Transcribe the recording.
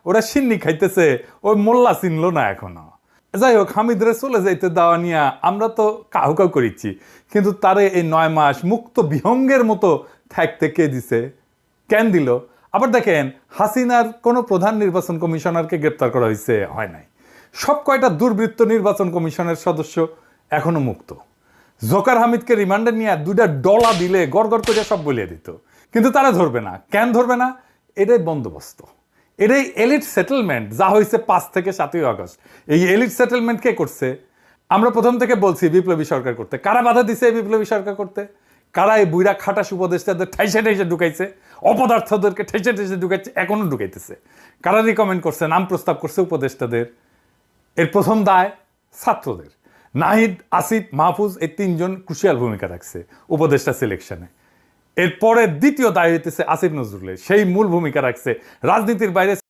ওরা সিন্নি খাইতেছে, ওই মোল্লা চিনলো না এখনো। যাই হোক, হামিদরে চলে যাইতে দেওয়া নিয়ে আমরা তো কাহু কাউ করিচ্ছি, কিন্তু তারে এই 9 মাস মুক্ত বিহঙ্গের মতো থাকতে কে দিছে, কেন দিল? আবার দেখেন, হাসিনার কোনো প্রধান নির্বাচন কমিশনারকে গ্রেপ্তার করা হয়েছে, হয় নাই। সব কয়টা দুর্বৃত্ত নির্বাচন কমিশনের সদস্য এখনো মুক্ত। জোকার হামিদকে রিমান্ডে নিয়ে 2টা ডলা দিলে গড় গড় করে সব বলিয়ে দিত, কিন্তু তারা ধরবে না। কেন ধরবে না? এটাই বন্দোবস্ত, এটাই এলিট সেটেলমেন্ট যা হয়েছে 5 থেকে 7ই আগস্ট। এই এলিট সেটেলমেন্ট কে করছে? আমরা প্রথম থেকে বলছি বিপ্লবী সরকার করতে। কারা বাধা দিছে এই বিপ্লবী সরকার করতে? কারা এই বুইরা খাটাস উপদেষ্টাদের ঠাইসে ঠাইসে ঢুকাইছে, অপদার্থদেরকে ঠাইসে ঠাইসে ঢুকাইছে, এখনো ঢুকাইতেছে? কারা রিকমেন্ড করছে, নাম প্রস্তাব করছে উপদেষ্টাদের? এর প্রথম দায় ছাত্রদের। নাহিদ, আসিফ, মাহফুজ এই 3 জন ক্রুশিয়াল ভূমিকা রাখছে উপদেষ্টা সিলেকশনে। এরপরে দ্বিতীয় দায় হইতেছে আসিফ নজরুলের, সেই মূল ভূমিকা রাখছে রাজনীতির বাইরে